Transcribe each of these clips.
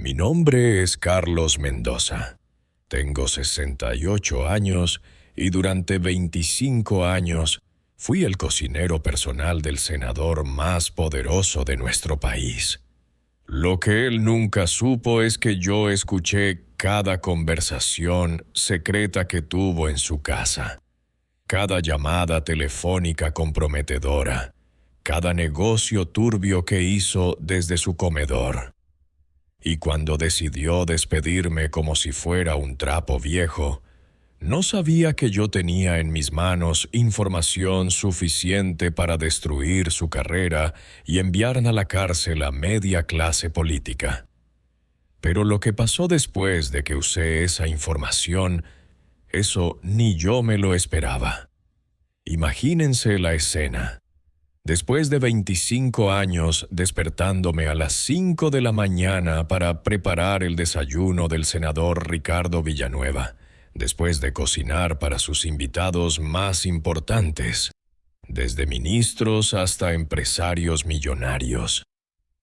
Mi nombre es Carlos Mendoza. Tengo 68 años y durante 25 años fui el cocinero personal del senador más poderoso de nuestro país. Lo que él nunca supo es que yo escuché cada conversación secreta que tuvo en su casa, cada llamada telefónica comprometedora, cada negocio turbio que hizo desde su comedor. Y cuando decidió despedirme como si fuera un trapo viejo, no sabía que yo tenía en mis manos información suficiente para destruir su carrera y enviar a la cárcel a media clase política. Pero lo que pasó después de que usé esa información, eso ni yo me lo esperaba. Imagínense la escena. Después de 25 años despertándome a las 5 de la mañana para preparar el desayuno del senador Ricardo Villanueva, después de cocinar para sus invitados más importantes, desde ministros hasta empresarios millonarios.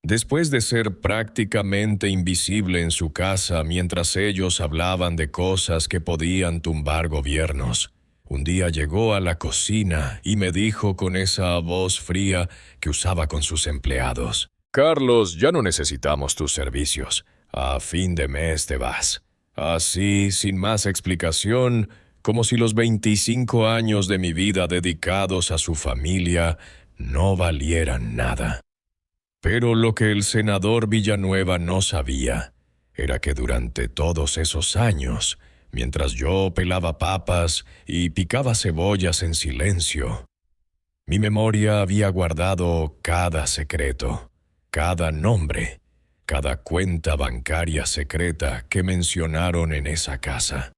Después de ser prácticamente invisible en su casa mientras ellos hablaban de cosas que podían tumbar gobiernos, un día llegó a la cocina y me dijo con esa voz fría que usaba con sus empleados: «Carlos, ya no necesitamos tus servicios. A fin de mes te vas». Así, sin más explicación, como si los 25 años de mi vida dedicados a su familia no valieran nada. Pero lo que el senador Villanueva no sabía era que durante todos esos años, mientras yo pelaba papas y picaba cebollas en silencio, mi memoria había guardado cada secreto, cada nombre, cada cuenta bancaria secreta que mencionaron en esa casa.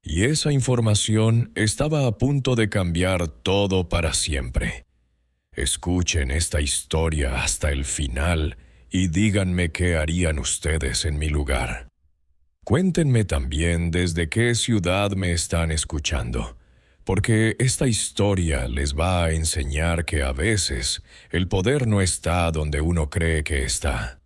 Y esa información estaba a punto de cambiar todo para siempre. Escuchen esta historia hasta el final y díganme qué harían ustedes en mi lugar. Cuéntenme también desde qué ciudad me están escuchando, porque esta historia les va a enseñar que a veces el poder no está donde uno cree que está.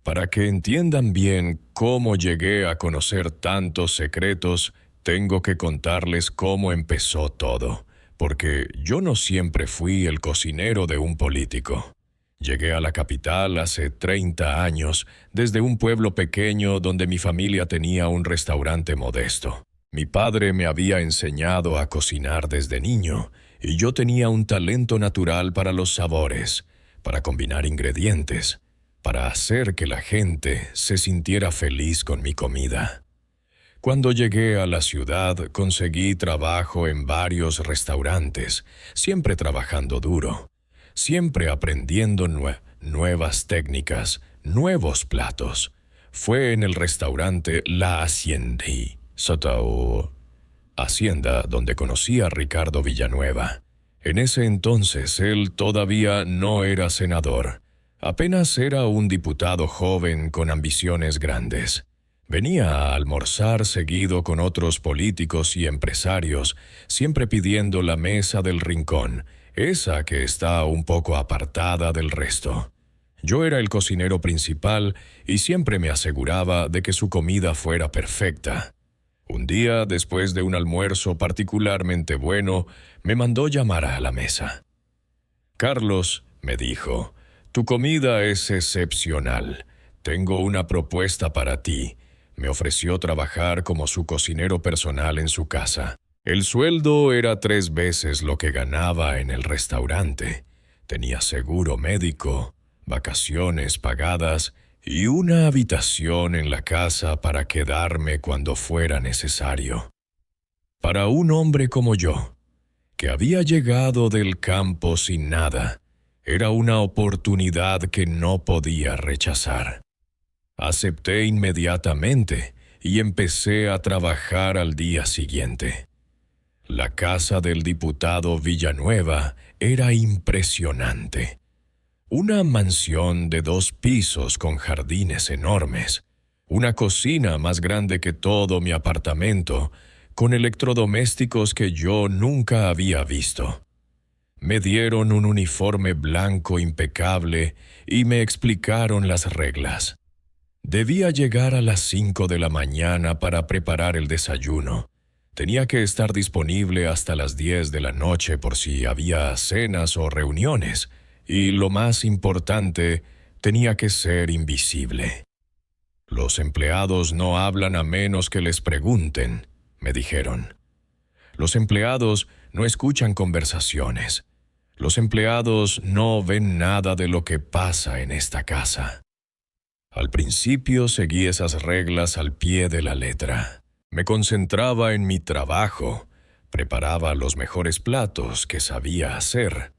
Para que entiendan bien cómo llegué a conocer tantos secretos, tengo que contarles cómo empezó todo, porque yo no siempre fui el cocinero de un político. Llegué a la capital hace 30 años, desde un pueblo pequeño donde mi familia tenía un restaurante modesto. Mi padre me había enseñado a cocinar desde niño, y yo tenía un talento natural para los sabores, para combinar ingredientes, para hacer que la gente se sintiera feliz con mi comida. Cuando llegué a la ciudad, conseguí trabajo en varios restaurantes, siempre trabajando duro, siempre aprendiendo nuevas técnicas, nuevos platos. Fue en el restaurante La Hacienda, Hacienda, donde conocí a Ricardo Villanueva. En ese entonces él todavía no era senador. Apenas era un diputado joven con ambiciones grandes. Venía a almorzar seguido con otros políticos y empresarios, siempre pidiendo la mesa del rincón, esa que está un poco apartada del resto. Yo era el cocinero principal y siempre me aseguraba de que su comida fuera perfecta. Un día, después de un almuerzo particularmente bueno, me mandó llamar a la mesa. «Carlos», me dijo, «tu comida es excepcional. Tengo una propuesta para ti». Me ofreció trabajar como su cocinero personal en su casa. El sueldo era 3 veces lo que ganaba en el restaurante. Tenía seguro médico, vacaciones pagadas y una habitación en la casa para quedarme cuando fuera necesario. Para un hombre como yo, que había llegado del campo sin nada, era una oportunidad que no podía rechazar. Acepté inmediatamente y empecé a trabajar al día siguiente. La casa del diputado Villanueva era impresionante. Una mansión de 2 pisos con jardines enormes, una cocina más grande que todo mi apartamento, con electrodomésticos que yo nunca había visto. Me dieron un uniforme blanco impecable y me explicaron las reglas. Debía llegar a las 5 de la mañana para preparar el desayuno. Tenía que estar disponible hasta las 10 de la noche por si había cenas o reuniones. Y lo más importante, tenía que ser invisible. Los empleados no hablan a menos que les pregunten, me dijeron. Los empleados no escuchan conversaciones. Los empleados no ven nada de lo que pasa en esta casa. Al principio seguí esas reglas al pie de la letra. Me concentraba en mi trabajo, preparaba los mejores platos que sabía hacer,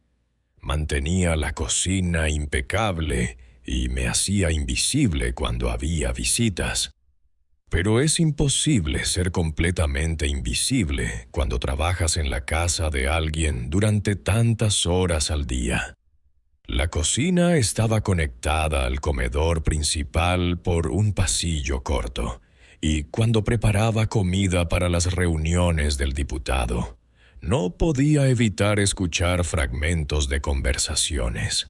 mantenía la cocina impecable y me hacía invisible cuando había visitas. Pero es imposible ser completamente invisible cuando trabajas en la casa de alguien durante tantas horas al día. La cocina estaba conectada al comedor principal por un pasillo corto, y cuando preparaba comida para las reuniones del diputado, no podía evitar escuchar fragmentos de conversaciones.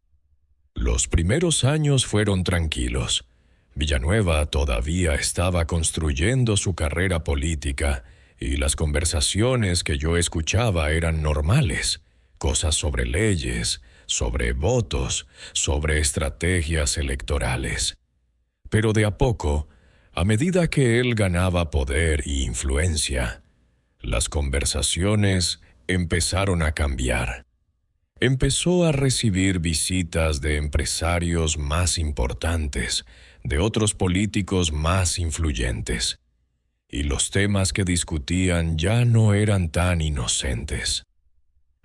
Los primeros años fueron tranquilos. Villanueva todavía estaba construyendo su carrera política y las conversaciones que yo escuchaba eran normales, cosas sobre leyes, sobre votos, sobre estrategias electorales. Pero de a poco, a medida que él ganaba poder y influencia, las conversaciones empezaron a cambiar. Empezó a recibir visitas de empresarios más importantes, de otros políticos más influyentes. Y los temas que discutían ya no eran tan inocentes.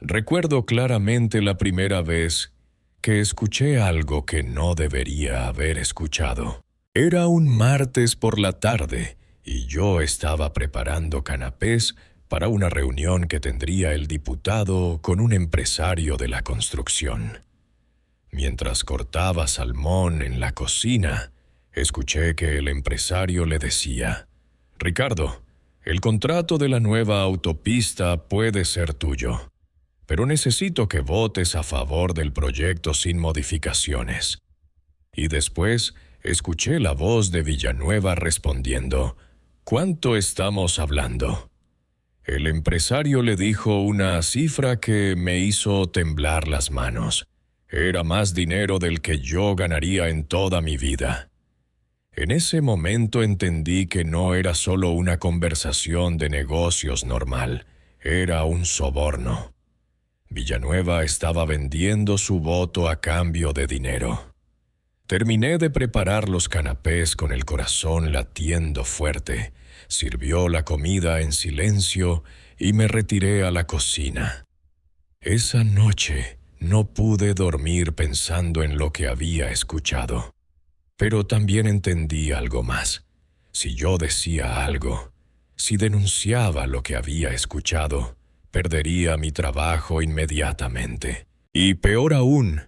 Recuerdo claramente la primera vez que escuché algo que no debería haber escuchado. Era un martes por la tarde y yo estaba preparando canapés para una reunión que tendría el diputado con un empresario de la construcción. Mientras cortaba salmón en la cocina, escuché que el empresario le decía: «Ricardo, el contrato de la nueva autopista puede ser tuyo, pero necesito que votes a favor del proyecto sin modificaciones». Y después escuché la voz de Villanueva respondiendo: «¿Cuánto estamos hablando?». El empresario le dijo una cifra que me hizo temblar las manos. Era más dinero del que yo ganaría en toda mi vida. En ese momento entendí que no era solo una conversación de negocios normal, era un soborno. Villanueva estaba vendiendo su voto a cambio de dinero. Terminé de preparar los canapés con el corazón latiendo fuerte. Sirvió la comida en silencio y me retiré a la cocina. Esa noche no pude dormir pensando en lo que había escuchado. Pero también entendí algo más. Si yo decía algo, si denunciaba lo que había escuchado, perdería mi trabajo inmediatamente. Y peor aún,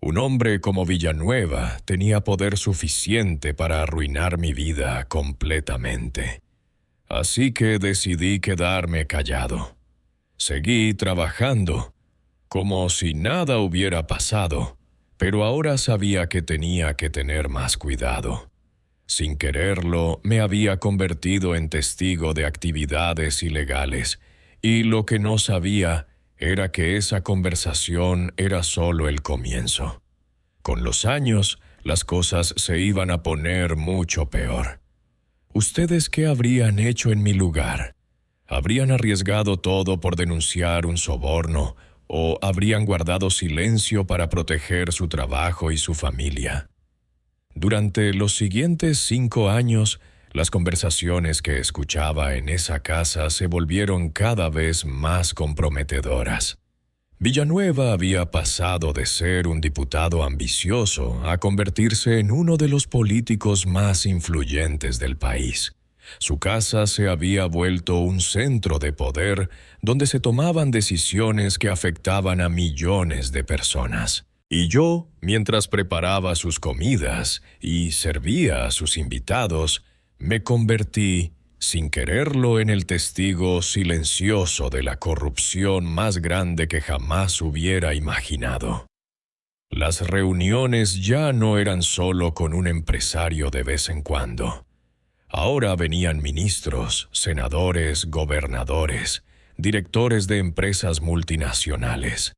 un hombre como Villanueva tenía poder suficiente para arruinar mi vida completamente. Así que decidí quedarme callado. Seguí trabajando, como si nada hubiera pasado, pero ahora sabía que tenía que tener más cuidado. Sin quererlo, me había convertido en testigo de actividades ilegales, y lo que no sabía era que esa conversación era solo el comienzo. Con los años, las cosas se iban a poner mucho peor. ¿Ustedes qué habrían hecho en mi lugar? ¿Habrían arriesgado todo por denunciar un soborno o habrían guardado silencio para proteger su trabajo y su familia? Durante los siguientes 5 años, las conversaciones que escuchaba en esa casa se volvieron cada vez más comprometedoras. Villanueva había pasado de ser un diputado ambicioso a convertirse en uno de los políticos más influyentes del país. Su casa se había vuelto un centro de poder donde se tomaban decisiones que afectaban a millones de personas. Y yo, mientras preparaba sus comidas y servía a sus invitados, me convertí, sin quererlo, en el testigo silencioso de la corrupción más grande que jamás hubiera imaginado. Las reuniones ya no eran solo con un empresario de vez en cuando. Ahora venían ministros, senadores, gobernadores, directores de empresas multinacionales.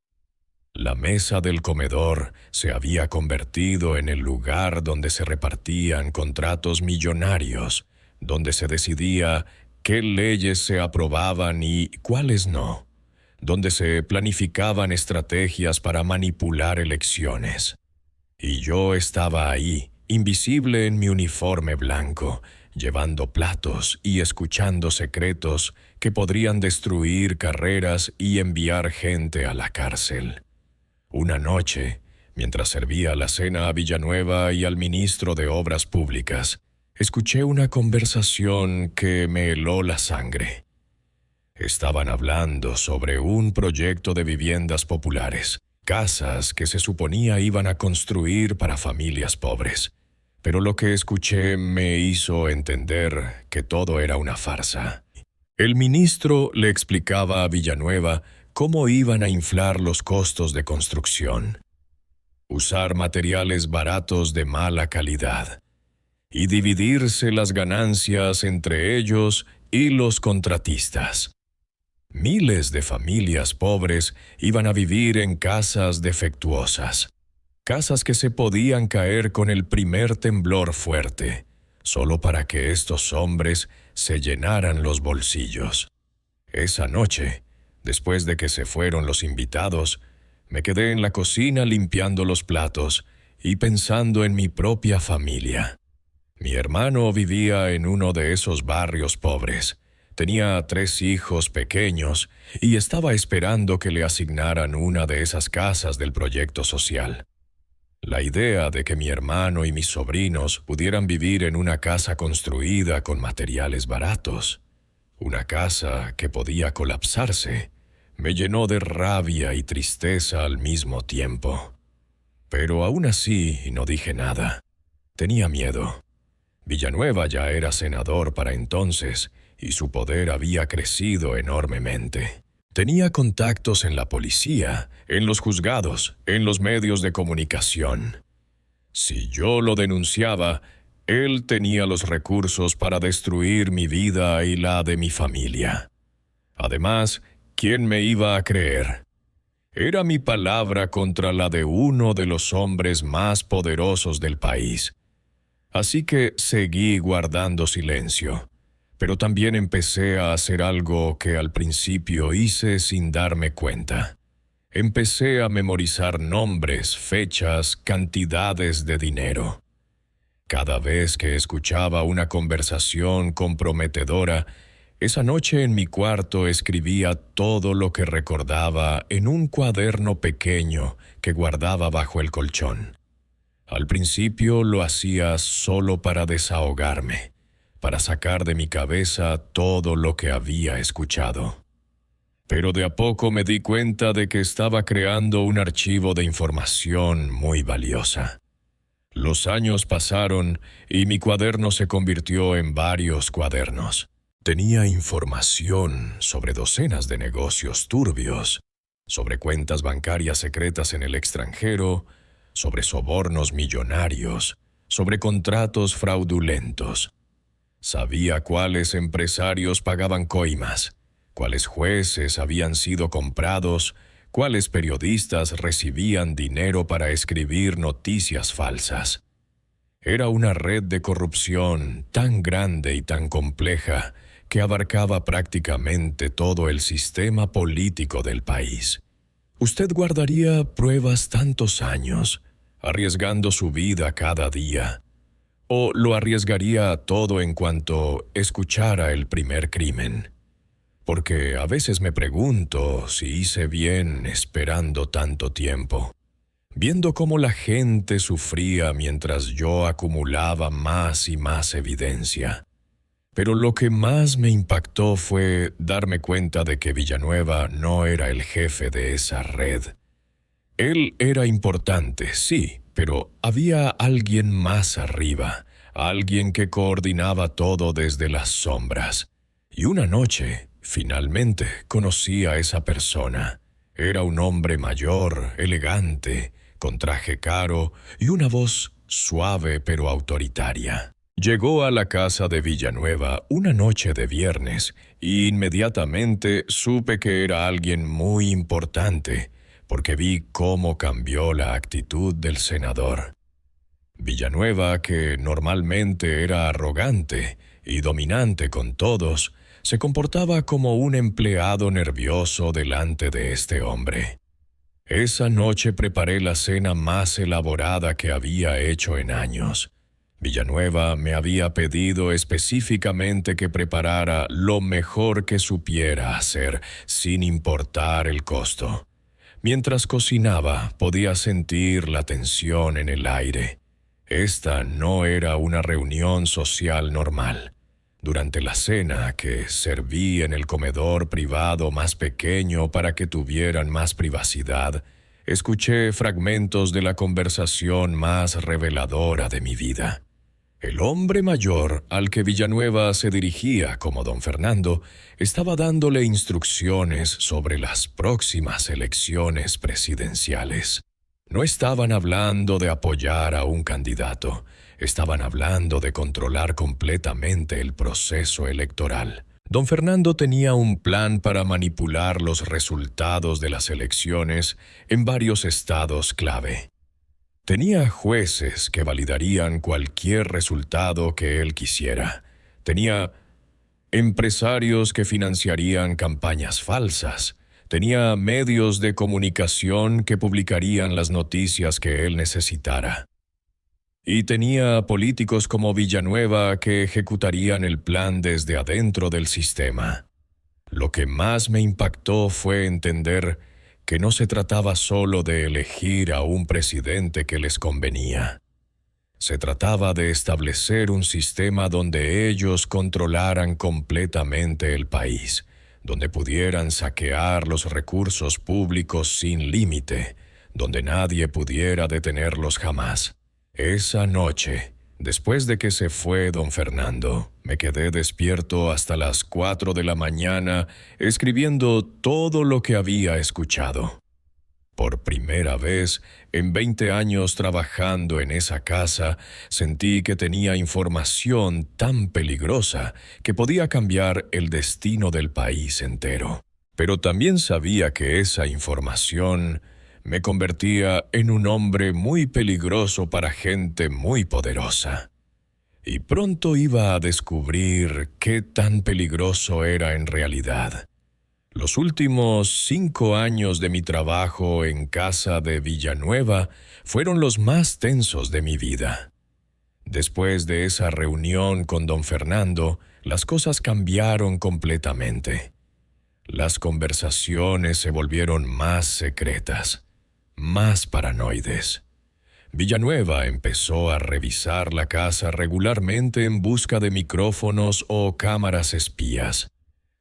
La mesa del comedor se había convertido en el lugar donde se repartían contratos millonarios, donde se decidía qué leyes se aprobaban y cuáles no, donde se planificaban estrategias para manipular elecciones. Y yo estaba ahí, invisible en mi uniforme blanco, llevando platos y escuchando secretos que podrían destruir carreras y enviar gente a la cárcel. Una noche, mientras servía la cena a Villanueva y al ministro de Obras Públicas, escuché una conversación que me heló la sangre. Estaban hablando sobre un proyecto de viviendas populares, casas que se suponía iban a construir para familias pobres. Pero lo que escuché me hizo entender que todo era una farsa. El ministro le explicaba a Villanueva cómo iban a inflar los costos de construcción, usar materiales baratos de mala calidad y dividirse las ganancias entre ellos y los contratistas. Miles de familias pobres iban a vivir en casas defectuosas, casas que se podían caer con el primer temblor fuerte, solo para que estos hombres se llenaran los bolsillos. Esa noche, después de que se fueron los invitados, me quedé en la cocina limpiando los platos y pensando en mi propia familia. Mi hermano vivía en uno de esos barrios pobres. Tenía 3 hijos pequeños y estaba esperando que le asignaran una de esas casas del proyecto social. La idea de que mi hermano y mis sobrinos pudieran vivir en una casa construida con materiales baratos, una casa que podía colapsarse, me llenó de rabia y tristeza al mismo tiempo. Pero aún así no dije nada. Tenía miedo. Villanueva ya era senador para entonces y su poder había crecido enormemente. Tenía contactos en la policía, en los juzgados, en los medios de comunicación. Si yo lo denunciaba, él tenía los recursos para destruir mi vida y la de mi familia. Además, ¿quién me iba a creer? Era mi palabra contra la de uno de los hombres más poderosos del país. Así que seguí guardando silencio. Pero también empecé a hacer algo que al principio hice sin darme cuenta. Empecé a memorizar nombres, fechas, cantidades de dinero. Cada vez que escuchaba una conversación comprometedora, esa noche en mi cuarto escribía todo lo que recordaba en un cuaderno pequeño que guardaba bajo el colchón. Al principio lo hacía solo para desahogarme, para sacar de mi cabeza todo lo que había escuchado. Pero de a poco me di cuenta de que estaba creando un archivo de información muy valiosa. Los años pasaron y mi cuaderno se convirtió en varios cuadernos. Tenía información sobre docenas de negocios turbios, sobre cuentas bancarias secretas en el extranjero, sobre sobornos millonarios, sobre contratos fraudulentos. Sabía cuáles empresarios pagaban coimas, cuáles jueces habían sido comprados, cuáles periodistas recibían dinero para escribir noticias falsas. Era una red de corrupción tan grande y tan compleja que abarcaba prácticamente todo el sistema político del país. ¿Usted guardaría pruebas tantos años, arriesgando su vida cada día? ¿O lo arriesgaría todo en cuanto escuchara el primer crimen? Porque a veces me pregunto si hice bien esperando tanto tiempo, viendo cómo la gente sufría mientras yo acumulaba más y más evidencia. Pero lo que más me impactó fue darme cuenta de que Villanueva no era el jefe de esa red. Él era importante, sí, pero había alguien más arriba, alguien que coordinaba todo desde las sombras. Y una noche, finalmente, conocí a esa persona. Era un hombre mayor, elegante, con traje caro y una voz suave pero autoritaria. Llegó a la casa de Villanueva una noche de viernes y inmediatamente supe que era alguien muy importante, porque vi cómo cambió la actitud del senador. Villanueva, que normalmente era arrogante y dominante con todos, se comportaba como un empleado nervioso delante de este hombre. Esa noche preparé la cena más elaborada que había hecho en años. Villanueva me había pedido específicamente que preparara lo mejor que supiera hacer, sin importar el costo. Mientras cocinaba, podía sentir la tensión en el aire. Esta no era una reunión social normal. Durante la cena, que serví en el comedor privado más pequeño para que tuvieran más privacidad, escuché fragmentos de la conversación más reveladora de mi vida. El hombre mayor al que Villanueva se dirigía como don Fernando estaba dándole instrucciones sobre las próximas elecciones presidenciales. No estaban hablando de apoyar a un candidato, estaban hablando de controlar completamente el proceso electoral. Don Fernando tenía un plan para manipular los resultados de las elecciones en varios estados clave. Tenía jueces que validarían cualquier resultado que él quisiera. Tenía empresarios que financiarían campañas falsas. Tenía medios de comunicación que publicarían las noticias que él necesitara. Y tenía políticos como Villanueva que ejecutarían el plan desde adentro del sistema. Lo que más me impactó fue entender que no se trataba solo de elegir a un presidente que les convenía. Se trataba de establecer un sistema donde ellos controlaran completamente el país, donde pudieran saquear los recursos públicos sin límite, donde nadie pudiera detenerlos jamás. Esa noche, después de que se fue don Fernando, me quedé despierto hasta las 4 de la mañana escribiendo todo lo que había escuchado. Por primera vez, en 20 años trabajando en esa casa, sentí que tenía información tan peligrosa que podía cambiar el destino del país entero. Pero también sabía que esa información me convertía en un hombre muy peligroso para gente muy poderosa. Y pronto iba a descubrir qué tan peligroso era en realidad. Los últimos 5 años de mi trabajo en casa de Villanueva fueron los más tensos de mi vida. Después de esa reunión con don Fernando, las cosas cambiaron completamente. Las conversaciones se volvieron más secretas, más paranoides. Villanueva empezó a revisar la casa regularmente en busca de micrófonos o cámaras espías.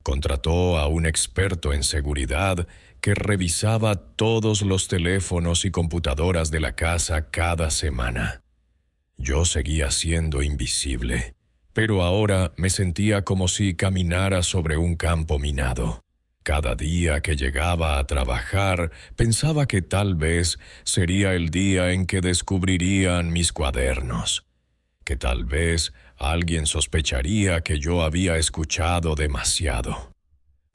Contrató a un experto en seguridad que revisaba todos los teléfonos y computadoras de la casa cada semana. Yo seguía siendo invisible, pero ahora me sentía como si caminara sobre un campo minado. Cada día que llegaba a trabajar, pensaba que tal vez sería el día en que descubrirían mis cuadernos, que tal vez alguien sospecharía que yo había escuchado demasiado.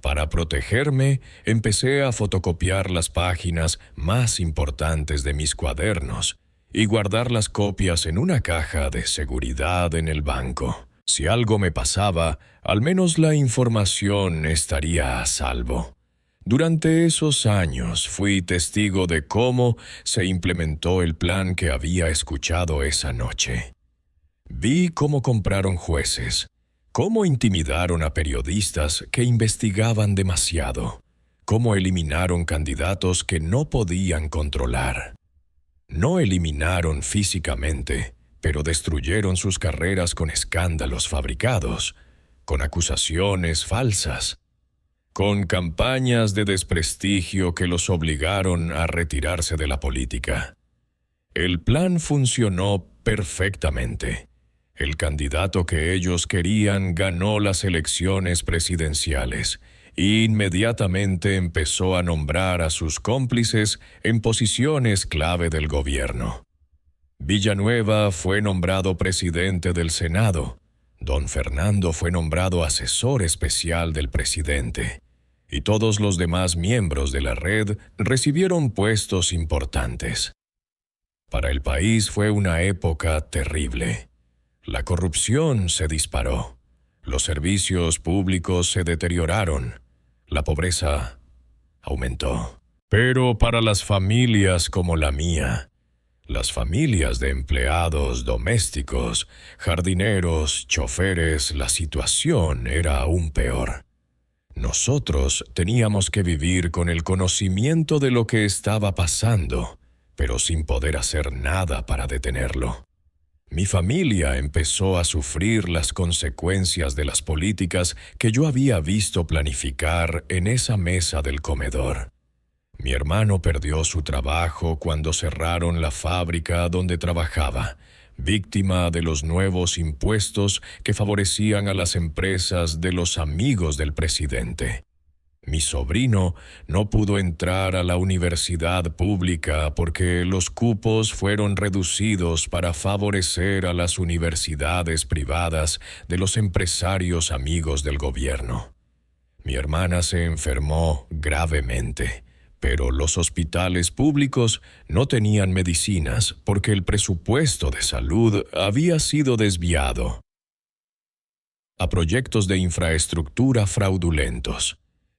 Para protegerme, empecé a fotocopiar las páginas más importantes de mis cuadernos y guardar las copias en una caja de seguridad en el banco. Si algo me pasaba, al menos la información estaría a salvo. Durante esos años fui testigo de cómo se implementó el plan que había escuchado esa noche. Vi cómo compraron jueces, cómo intimidaron a periodistas que investigaban demasiado, cómo eliminaron candidatos que no podían controlar. No eliminaron físicamente, pero destruyeron sus carreras con escándalos fabricados, con acusaciones falsas, con campañas de desprestigio que los obligaron a retirarse de la política. El plan funcionó perfectamente. El candidato que ellos querían ganó las elecciones presidenciales Inmediatamente empezó a nombrar a sus cómplices en posiciones clave del gobierno. Villanueva fue nombrado presidente del Senado. Don Fernando fue nombrado asesor especial del presidente. Y todos los demás miembros de la red recibieron puestos importantes. Para el país fue una época terrible. La corrupción se disparó. Los servicios públicos se deterioraron. La pobreza aumentó. Pero para las familias como la mía, las familias de empleados domésticos, jardineros, choferes, la situación era aún peor. Nosotros teníamos que vivir con el conocimiento de lo que estaba pasando, pero sin poder hacer nada para detenerlo. Mi familia empezó a sufrir las consecuencias de las políticas que yo había visto planificar en esa mesa del comedor. Mi hermano perdió su trabajo cuando cerraron la fábrica donde trabajaba, víctima de los nuevos impuestos que favorecían a las empresas de los amigos del presidente. Mi sobrino no pudo entrar a la universidad pública porque los cupos fueron reducidos para favorecer a las universidades privadas de los empresarios amigos del gobierno. Mi hermana se enfermó gravemente, pero los hospitales públicos no tenían medicinas porque el presupuesto de salud había sido desviado a proyectos de infraestructura fraudulentos.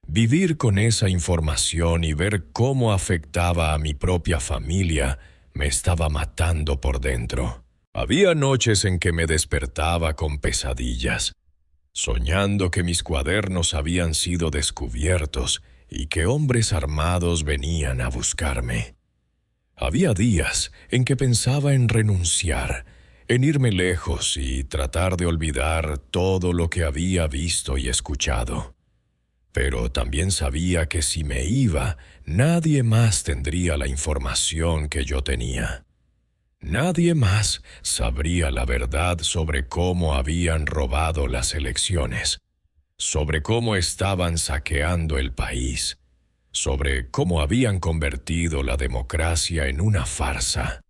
Vivir con esa información y ver cómo afectaba a mi propia familia me estaba matando por dentro. Había noches en que me despertaba con pesadillas, soñando que mis cuadernos habían sido descubiertos y que hombres armados venían a buscarme. Había días en que pensaba en renunciar, en irme lejos y tratar de olvidar todo lo que había visto y escuchado. Pero también sabía que si me iba, nadie más tendría la información que yo tenía. Nadie más sabría la verdad sobre cómo habían robado las elecciones, sobre cómo estaban saqueando el país, sobre cómo habían convertido la democracia en una farsa.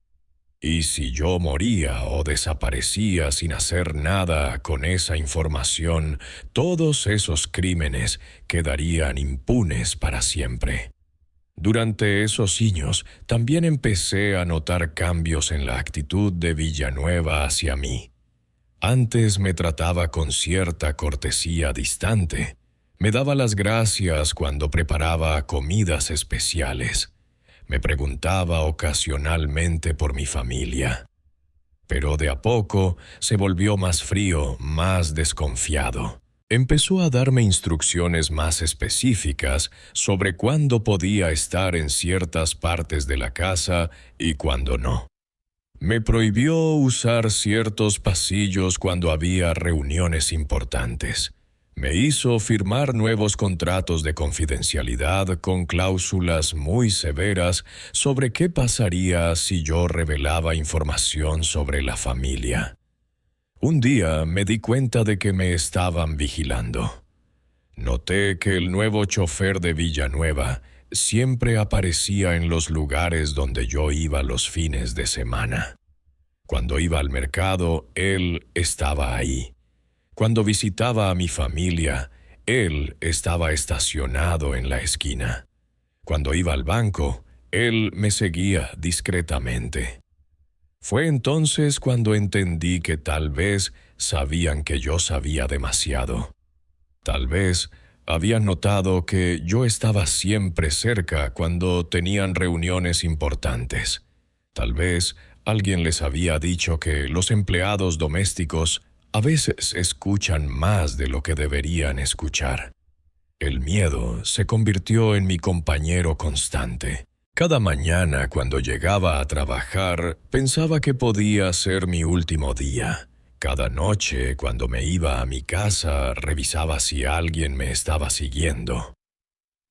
Y si yo moría o desaparecía sin hacer nada con esa información, todos esos crímenes quedarían impunes para siempre. Durante esos años también empecé a notar cambios en la actitud de Villanueva hacia mí. Antes me trataba con cierta cortesía distante. Me daba las gracias cuando preparaba comidas especiales. Me preguntaba ocasionalmente por mi familia. Pero de a poco se volvió más frío, más desconfiado. Empezó a darme instrucciones más específicas sobre cuándo podía estar en ciertas partes de la casa y cuándo no. Me prohibió usar ciertos pasillos cuando había reuniones importantes. Me hizo firmar nuevos contratos de confidencialidad con cláusulas muy severas sobre qué pasaría si yo revelaba información sobre la familia. Un día me di cuenta de que me estaban vigilando. Noté que el nuevo chofer de Villanueva siempre aparecía en los lugares donde yo iba los fines de semana. Cuando iba al mercado, él estaba ahí. Cuando visitaba a mi familia, él estaba estacionado en la esquina. Cuando iba al banco, él me seguía discretamente. Fue entonces cuando entendí que tal vez sabían que yo sabía demasiado. Tal vez habían notado que yo estaba siempre cerca cuando tenían reuniones importantes. Tal vez alguien les había dicho que los empleados domésticos a veces escuchan más de lo que deberían escuchar. El miedo se convirtió en mi compañero constante. Cada mañana cuando llegaba a trabajar, pensaba que podía ser mi último día. Cada noche cuando me iba a mi casa, revisaba si alguien me estaba siguiendo.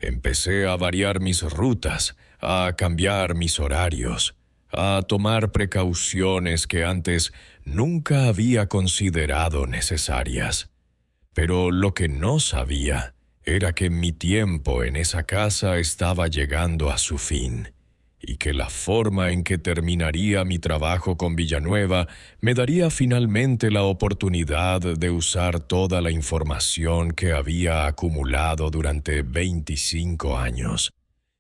Empecé a variar mis rutas, a cambiar mis horarios, a tomar precauciones que antes nunca había considerado necesarias. Pero lo que no sabía era que mi tiempo en esa casa estaba llegando a su fin, y que la forma en que terminaría mi trabajo con Villanueva me daría finalmente la oportunidad de usar toda la información que había acumulado durante 25 años.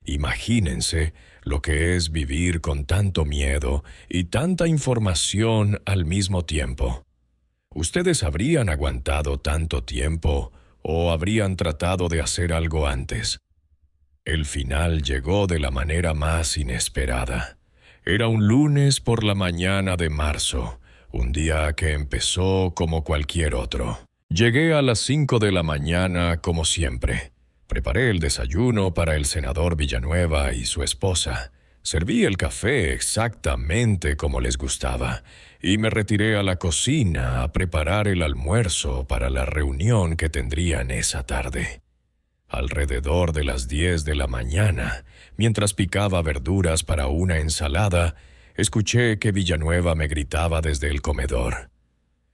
Imagínense lo que es vivir con tanto miedo y tanta información al mismo tiempo. ¿Ustedes habrían aguantado tanto tiempo o habrían tratado de hacer algo antes? El final llegó de la manera más inesperada. Era un lunes por la mañana de marzo, un día que empezó como cualquier otro. Llegué a las 5 de la mañana como siempre. Preparé el desayuno para el senador Villanueva y su esposa. Serví el café exactamente como les gustaba y me retiré a la cocina a preparar el almuerzo para la reunión que tendrían esa tarde. Alrededor de las 10 de la mañana, mientras picaba verduras para una ensalada, escuché que Villanueva me gritaba desde el comedor.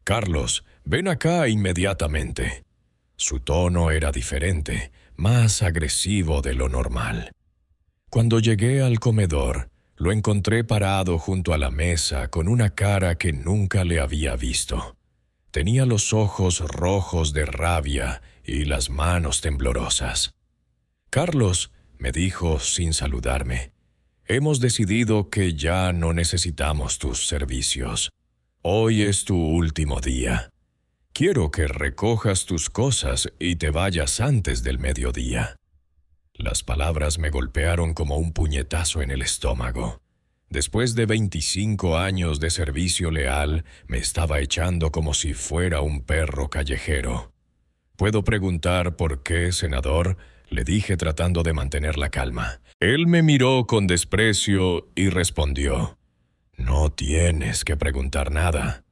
«Carlos, ven acá inmediatamente». Su tono era diferente, más agresivo de lo normal. Cuando llegué al comedor, lo encontré parado junto a la mesa con una cara que nunca le había visto. Tenía los ojos rojos de rabia y las manos temblorosas. «Carlos», me dijo sin saludarme, «hemos decidido que ya no necesitamos tus servicios. Hoy es tu último día. Quiero que recojas tus cosas y te vayas antes del mediodía». Las palabras me golpearon como un puñetazo en el estómago. Después de 25 años de servicio leal, me estaba echando como si fuera un perro callejero. «¿Puedo preguntar por qué, senador?», le dije tratando de mantener la calma. Él me miró con desprecio y respondió: «No tienes que preguntar nada.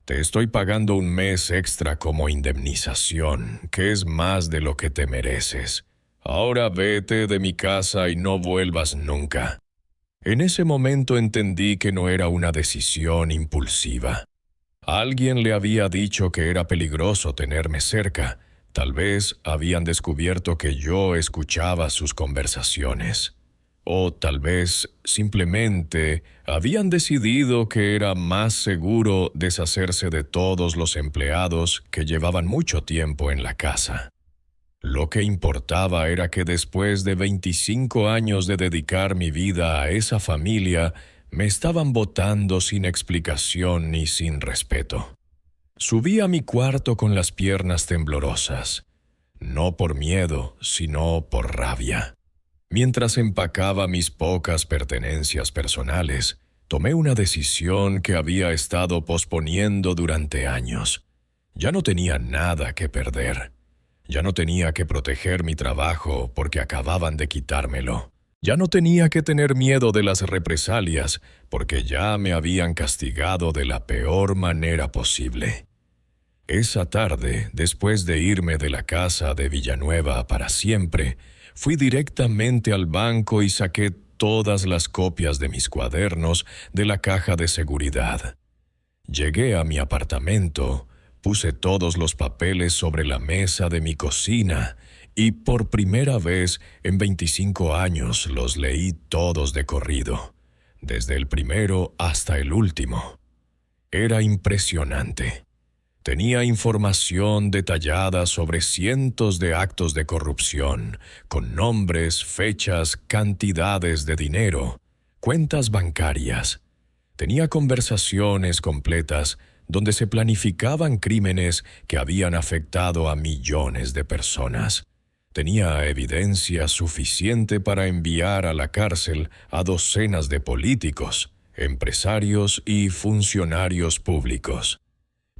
Te estoy pagando un mes extra como indemnización, que es más de lo que te mereces. Ahora vete de mi casa y no vuelvas nunca». En ese momento entendí que no era una decisión impulsiva. Alguien le había dicho que era peligroso tenerme cerca. Tal vez habían descubierto que yo escuchaba sus conversaciones. O tal vez simplemente habían decidido que era más seguro deshacerse de todos los empleados que llevaban mucho tiempo en la casa. Lo que importaba era que después de 25 años de dedicar mi vida a esa familia, me estaban botando sin explicación ni sin respeto. Subí a mi cuarto con las piernas temblorosas, no por miedo, sino por rabia. Mientras empacaba mis pocas pertenencias personales, tomé una decisión que había estado posponiendo durante años. Ya no tenía nada que perder. Ya no tenía que proteger mi trabajo porque acababan de quitármelo. Ya no tenía que tener miedo de las represalias porque ya me habían castigado de la peor manera posible. Esa tarde, después de irme de la casa de Villanueva para siempre, fui directamente al banco y saqué todas las copias de mis cuadernos de la caja de seguridad. Llegué a mi apartamento, puse todos los papeles sobre la mesa de mi cocina y por primera vez en 25 años los leí todos de corrido, desde el primero hasta el último. Era impresionante. Tenía información detallada sobre cientos de actos de corrupción, con nombres, fechas, cantidades de dinero, cuentas bancarias. Tenía conversaciones completas donde se planificaban crímenes que habían afectado a millones de personas. Tenía evidencia suficiente para enviar a la cárcel a docenas de políticos, empresarios y funcionarios públicos.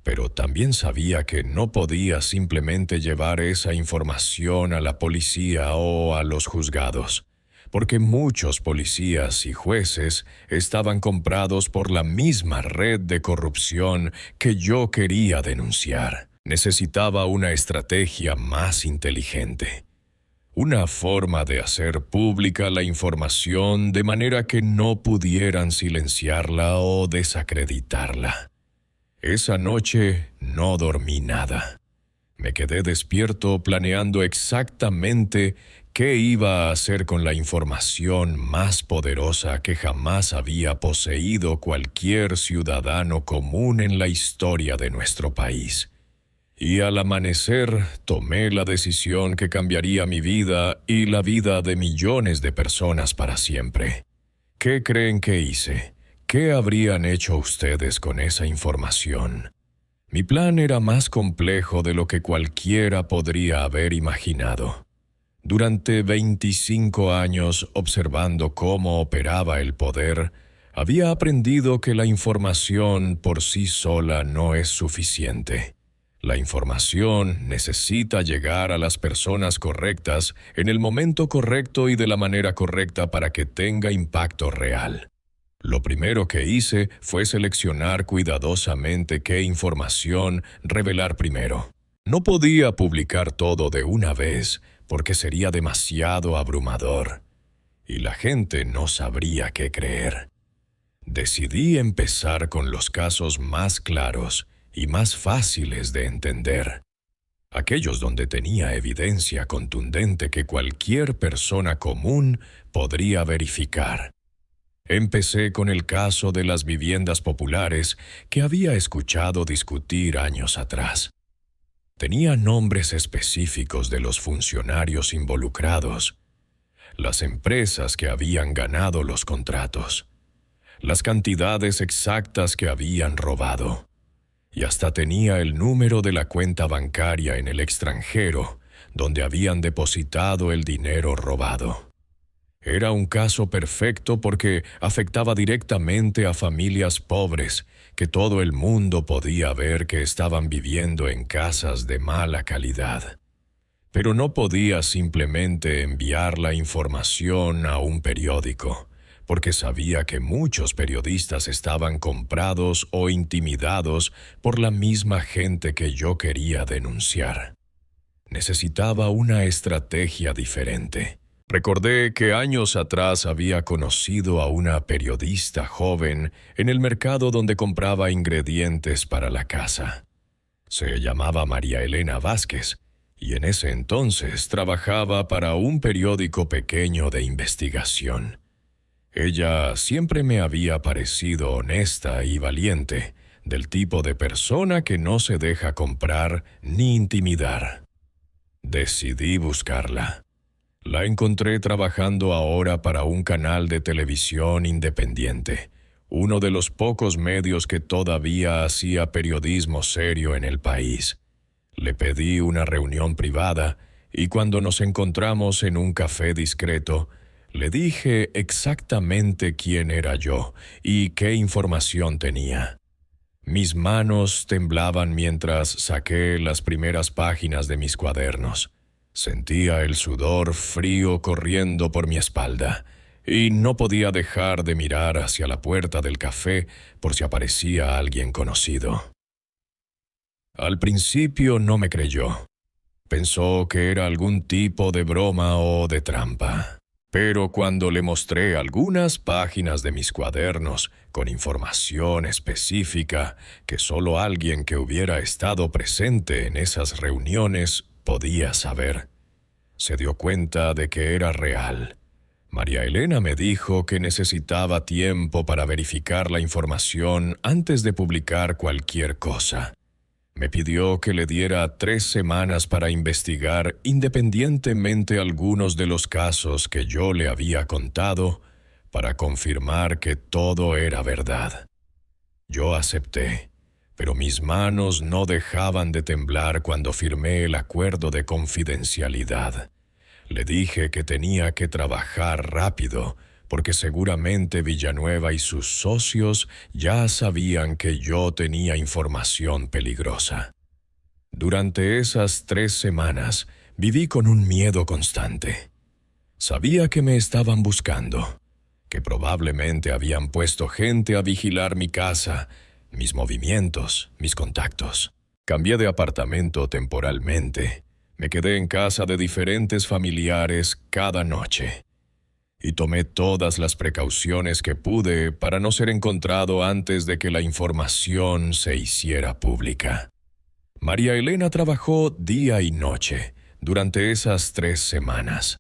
Pero también sabía que no podía simplemente llevar esa información a la policía o a los juzgados, porque muchos policías y jueces estaban comprados por la misma red de corrupción que yo quería denunciar. Necesitaba una estrategia más inteligente, una forma de hacer pública la información de manera que no pudieran silenciarla o desacreditarla. Esa noche no dormí nada. Me quedé despierto planeando exactamente qué iba a hacer con la información más poderosa que jamás había poseído cualquier ciudadano común en la historia de nuestro país. Y al amanecer tomé la decisión que cambiaría mi vida y la vida de millones de personas para siempre. ¿Qué creen que hice? ¿Qué habrían hecho ustedes con esa información? Mi plan era más complejo de lo que cualquiera podría haber imaginado. Durante 25 años observando cómo operaba el poder, había aprendido que la información por sí sola no es suficiente. La información necesita llegar a las personas correctas en el momento correcto y de la manera correcta para que tenga impacto real. Lo primero que hice fue seleccionar cuidadosamente qué información revelar primero. No podía publicar todo de una vez porque sería demasiado abrumador y la gente no sabría qué creer. Decidí empezar con los casos más claros y más fáciles de entender. Aquellos donde tenía evidencia contundente que cualquier persona común podría verificar. Empecé con el caso de las viviendas populares que había escuchado discutir años atrás. Tenía nombres específicos de los funcionarios involucrados, las empresas que habían ganado los contratos, las cantidades exactas que habían robado, y hasta tenía el número de la cuenta bancaria en el extranjero donde habían depositado el dinero robado. Era un caso perfecto porque afectaba directamente a familias pobres que todo el mundo podía ver que estaban viviendo en casas de mala calidad. Pero no podía simplemente enviar la información a un periódico, porque sabía que muchos periodistas estaban comprados o intimidados por la misma gente que yo quería denunciar. Necesitaba una estrategia diferente. Recordé que años atrás había conocido a una periodista joven en el mercado donde compraba ingredientes para la casa. Se llamaba María Elena Vázquez y en ese entonces trabajaba para un periódico pequeño de investigación. Ella siempre me había parecido honesta y valiente, del tipo de persona que no se deja comprar ni intimidar. Decidí buscarla. La encontré trabajando ahora para un canal de televisión independiente, uno de los pocos medios que todavía hacía periodismo serio en el país. Le pedí una reunión privada y cuando nos encontramos en un café discreto, le dije exactamente quién era yo y qué información tenía. Mis manos temblaban mientras saqué las primeras páginas de mis cuadernos. Sentía el sudor frío corriendo por mi espalda y no podía dejar de mirar hacia la puerta del café por si aparecía alguien conocido. Al principio no me creyó. Pensó que era algún tipo de broma o de trampa. Pero cuando le mostré algunas páginas de mis cuadernos con información específica que solo alguien que hubiera estado presente en esas reuniones podía saber, se dio cuenta de que era real. María Elena me dijo que necesitaba tiempo para verificar la información antes de publicar cualquier cosa. Me pidió que le diera 3 semanas para investigar independientemente algunos de los casos que yo le había contado para confirmar que todo era verdad. Yo acepté, pero mis manos no dejaban de temblar cuando firmé el acuerdo de confidencialidad. Le dije que tenía que trabajar rápido, porque seguramente Villanueva y sus socios ya sabían que yo tenía información peligrosa. Durante esas 3 semanas viví con un miedo constante. Sabía que me estaban buscando, que probablemente habían puesto gente a vigilar mi casa, mis movimientos, mis contactos. Cambié de apartamento temporalmente. Me quedé en casa de diferentes familiares cada noche. Y tomé todas las precauciones que pude para no ser encontrado antes de que la información se hiciera pública. María Elena trabajó día y noche durante esas 3 semanas.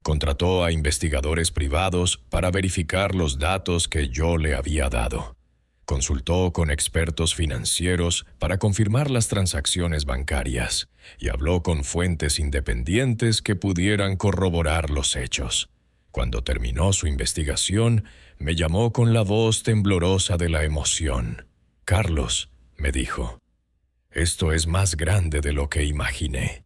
Contrató a investigadores privados para verificar los datos que yo le había dado. Consultó con expertos financieros para confirmar las transacciones bancarias y habló con fuentes independientes que pudieran corroborar los hechos. Cuando terminó su investigación, me llamó con la voz temblorosa de la emoción. «Carlos», me dijo, «esto es más grande de lo que imaginé.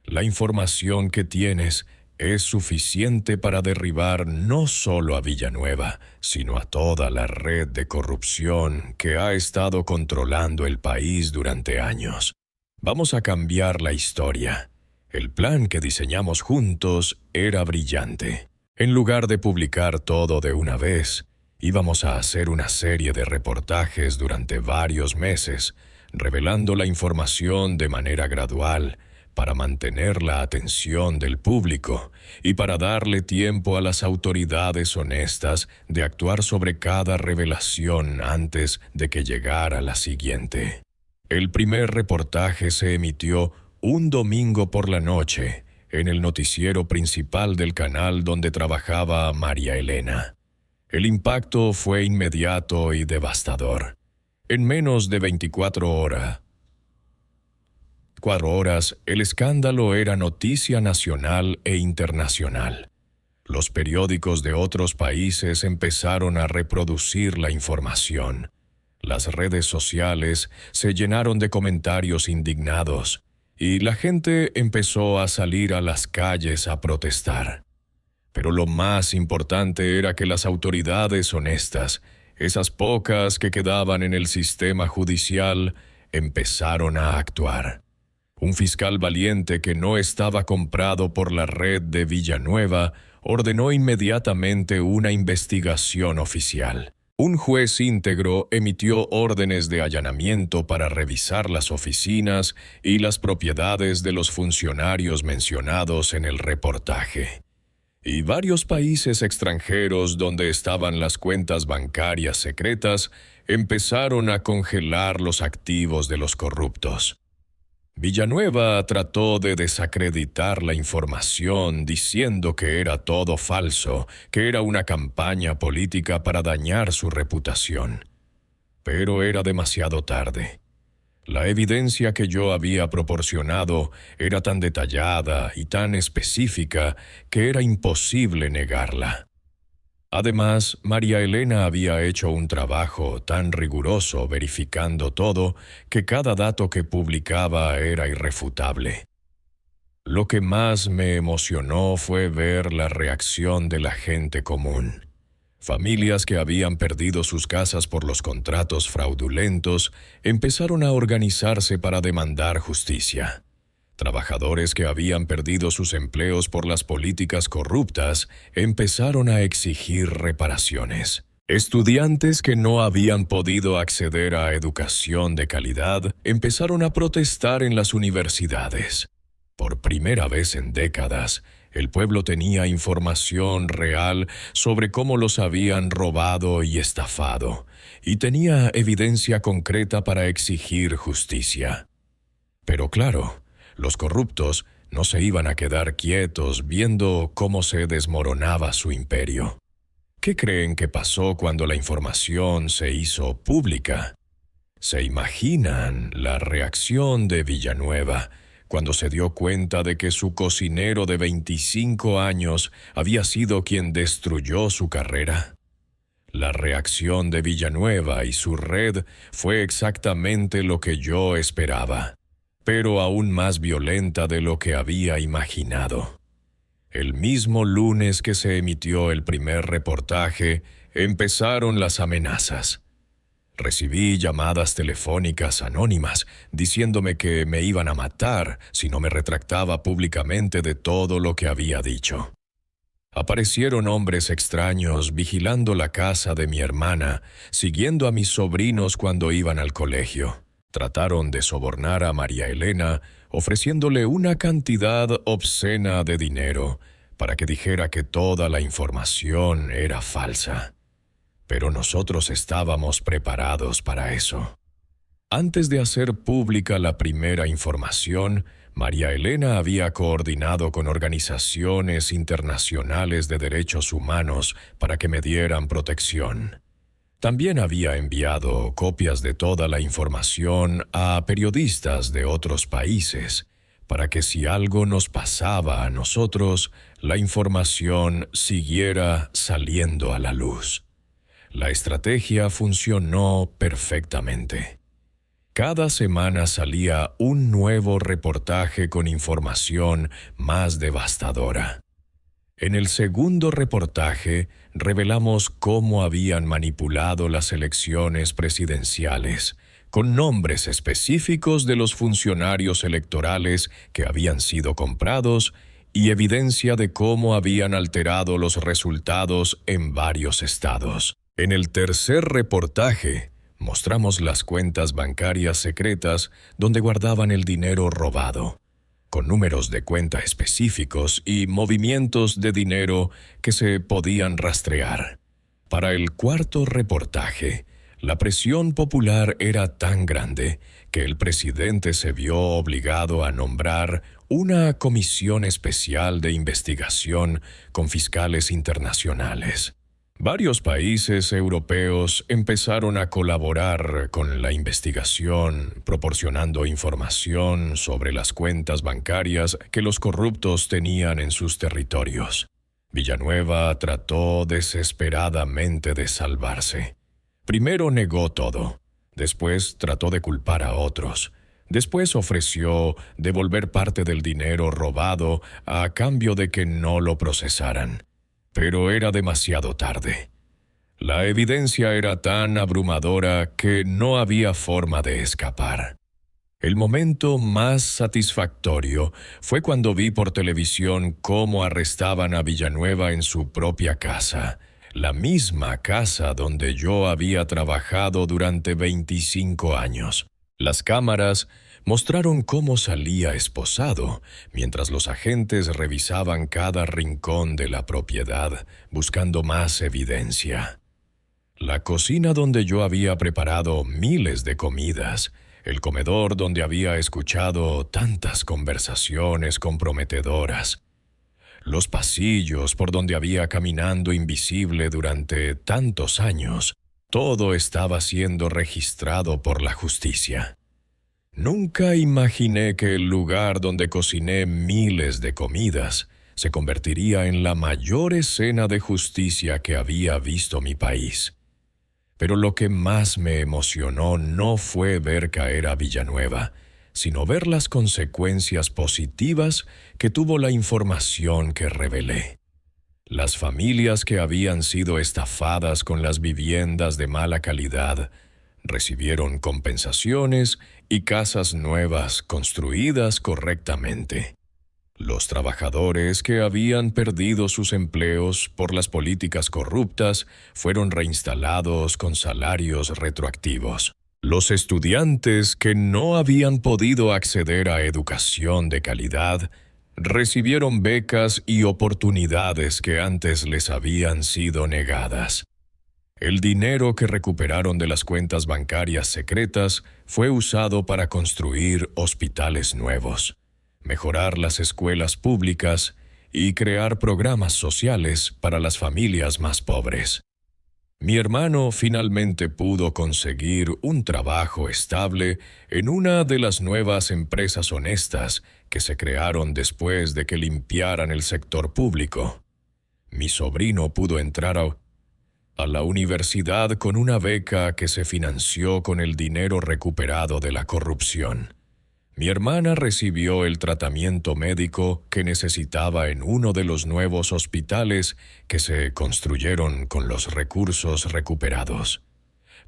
La información que tienes es suficiente para derribar no solo a Villanueva, sino a toda la red de corrupción que ha estado controlando el país durante años. Vamos a cambiar la historia. El plan que diseñamos juntos era brillante. En lugar de publicar todo de una vez, íbamos a hacer una serie de reportajes durante varios meses, revelando la información de manera gradual, para mantener la atención del público y para darle tiempo a las autoridades honestas de actuar sobre cada revelación antes de que llegara la siguiente. El primer reportaje se emitió un domingo por la noche en el noticiero principal del canal donde trabajaba María Elena. El impacto fue inmediato y devastador. En menos de 24 horas, el escándalo era noticia nacional e internacional. Los periódicos de otros países empezaron a reproducir la información. Las redes sociales se llenaron de comentarios indignados y la gente empezó a salir a las calles a protestar. Pero lo más importante era que las autoridades honestas, esas pocas que quedaban en el sistema judicial, empezaron a actuar. Un fiscal valiente que no estaba comprado por la red de Villanueva ordenó inmediatamente una investigación oficial. Un juez íntegro emitió órdenes de allanamiento para revisar las oficinas y las propiedades de los funcionarios mencionados en el reportaje. Y varios países extranjeros donde estaban las cuentas bancarias secretas empezaron a congelar los activos de los corruptos. Villanueva trató de desacreditar la información diciendo que era todo falso, que era una campaña política para dañar su reputación. Pero era demasiado tarde. La evidencia que yo había proporcionado era tan detallada y tan específica que era imposible negarla. Además, María Elena había hecho un trabajo tan riguroso verificando todo que cada dato que publicaba era irrefutable. Lo que más me emocionó fue ver la reacción de la gente común. Familias que habían perdido sus casas por los contratos fraudulentos empezaron a organizarse para demandar justicia. Trabajadores que habían perdido sus empleos por las políticas corruptas empezaron a exigir reparaciones. Estudiantes que no habían podido acceder a educación de calidad empezaron a protestar en las universidades. Por primera vez en décadas, el pueblo tenía información real sobre cómo los habían robado y estafado, y tenía evidencia concreta para exigir justicia. Pero claro, los corruptos no se iban a quedar quietos viendo cómo se desmoronaba su imperio. ¿Qué creen que pasó cuando la información se hizo pública? ¿Se imaginan la reacción de Villanueva cuando se dio cuenta de que su cocinero de 25 años había sido quien destruyó su carrera? La reacción de Villanueva y su red fue exactamente lo que yo esperaba, pero aún más violenta de lo que había imaginado. El mismo lunes que se emitió el primer reportaje, empezaron las amenazas. Recibí llamadas telefónicas anónimas diciéndome que me iban a matar si no me retractaba públicamente de todo lo que había dicho. Aparecieron hombres extraños vigilando la casa de mi hermana, siguiendo a mis sobrinos cuando iban al colegio. Trataron de sobornar a María Elena, ofreciéndole una cantidad obscena de dinero para que dijera que toda la información era falsa. Pero nosotros estábamos preparados para eso. Antes de hacer pública la primera información, María Elena había coordinado con organizaciones internacionales de derechos humanos para que me dieran protección. También había enviado copias de toda la información a periodistas de otros países, para que si algo nos pasaba a nosotros, la información siguiera saliendo a la luz. La estrategia funcionó perfectamente. Cada semana salía un nuevo reportaje con información más devastadora. En el segundo reportaje revelamos cómo habían manipulado las elecciones presidenciales, con nombres específicos de los funcionarios electorales que habían sido comprados y evidencia de cómo habían alterado los resultados en varios estados. En el tercer reportaje, mostramos las cuentas bancarias secretas donde guardaban el dinero robado, con números de cuenta específicos y movimientos de dinero que se podían rastrear. Para el cuarto reportaje, la presión popular era tan grande que el presidente se vio obligado a nombrar una comisión especial de investigación con fiscales internacionales. Varios países europeos empezaron a colaborar con la investigación, proporcionando información sobre las cuentas bancarias que los corruptos tenían en sus territorios. Villanueva trató desesperadamente de salvarse. Primero negó todo, después trató de culpar a otros, después ofreció devolver parte del dinero robado a cambio de que no lo procesaran. Pero era demasiado tarde. La evidencia era tan abrumadora que no había forma de escapar. El momento más satisfactorio fue cuando vi por televisión cómo arrestaban a Villanueva en su propia casa, la misma casa donde yo había trabajado durante 25 años. Las cámaras mostraron cómo salía esposado, mientras los agentes revisaban cada rincón de la propiedad, buscando más evidencia. La cocina donde yo había preparado miles de comidas, el comedor donde había escuchado tantas conversaciones comprometedoras, los pasillos por donde había caminando invisible durante tantos años, todo estaba siendo registrado por la justicia. Nunca imaginé que el lugar donde cociné miles de comidas se convertiría en la mayor escena de justicia que había visto mi país. Pero lo que más me emocionó no fue ver caer a Villanueva, sino ver las consecuencias positivas que tuvo la información que revelé. Las familias que habían sido estafadas con las viviendas de mala calidad recibieron compensaciones y casas nuevas construidas correctamente. Los trabajadores que habían perdido sus empleos por las políticas corruptas fueron reinstalados con salarios retroactivos. Los estudiantes que no habían podido acceder a educación de calidad recibieron becas y oportunidades que antes les habían sido negadas. El dinero que recuperaron de las cuentas bancarias secretas fue usado para construir hospitales nuevos, mejorar las escuelas públicas y crear programas sociales para las familias más pobres. Mi hermano finalmente pudo conseguir un trabajo estable en una de las nuevas empresas honestas que se crearon después de que limpiaran el sector público. Mi sobrino pudo entrar a la universidad con una beca que se financió con el dinero recuperado de la corrupción. Mi hermana recibió el tratamiento médico que necesitaba en uno de los nuevos hospitales que se construyeron con los recursos recuperados.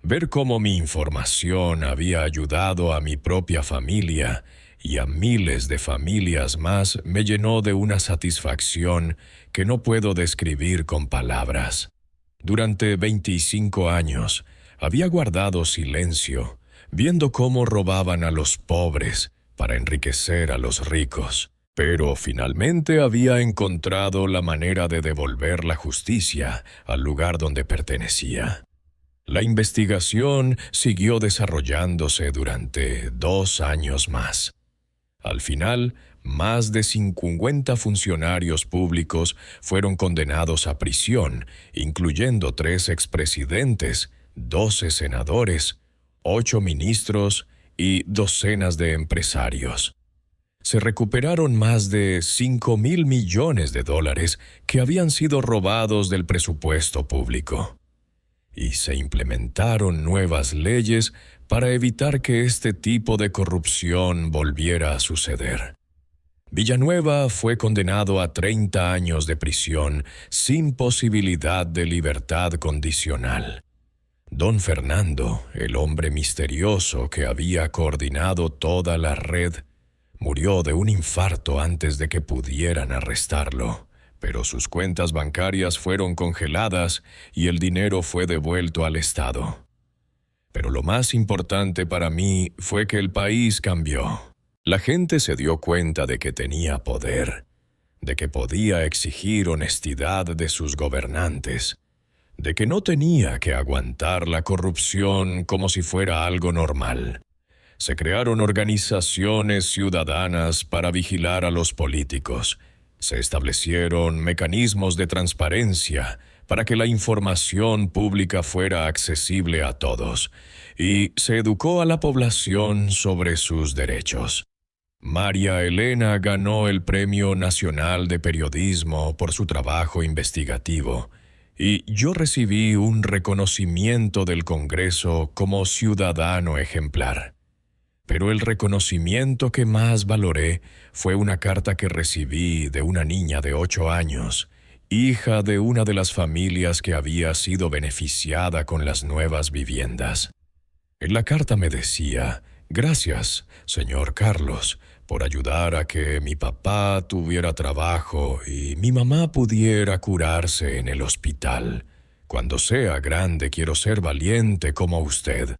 Ver cómo mi información había ayudado a mi propia familia y a miles de familias más me llenó de una satisfacción que no puedo describir con palabras. Durante 25 años había guardado silencio, viendo cómo robaban a los pobres para enriquecer a los ricos, pero finalmente había encontrado la manera de devolver la justicia al lugar donde pertenecía. La investigación siguió desarrollándose durante 2 años más. Al final, más de 50 funcionarios públicos fueron condenados a prisión, incluyendo 3 expresidentes, 12 senadores, 8 ministros y docenas de empresarios. Se recuperaron más de $5.000 millones que habían sido robados del presupuesto público. Y se implementaron nuevas leyes para evitar que este tipo de corrupción volviera a suceder. Villanueva fue condenado a 30 años de prisión sin posibilidad de libertad condicional. Don Fernando, el hombre misterioso que había coordinado toda la red, murió de un infarto antes de que pudieran arrestarlo, pero sus cuentas bancarias fueron congeladas y el dinero fue devuelto al Estado. Pero lo más importante para mí fue que el país cambió. La gente se dio cuenta de que tenía poder, de que podía exigir honestidad de sus gobernantes, de que no tenía que aguantar la corrupción como si fuera algo normal. Se crearon organizaciones ciudadanas para vigilar a los políticos. Se establecieron mecanismos de transparencia para que la información pública fuera accesible a todos, y se educó a la población sobre sus derechos. María Elena ganó el Premio Nacional de Periodismo por su trabajo investigativo, y yo recibí un reconocimiento del Congreso como ciudadano ejemplar. Pero el reconocimiento que más valoré fue una carta que recibí de una niña de 8 años, hija de una de las familias que había sido beneficiada con las nuevas viviendas. En la carta me decía: «Gracias, señor Carlos, por ayudar a que mi papá tuviera trabajo y mi mamá pudiera curarse en el hospital. Cuando sea grande quiero ser valiente como usted».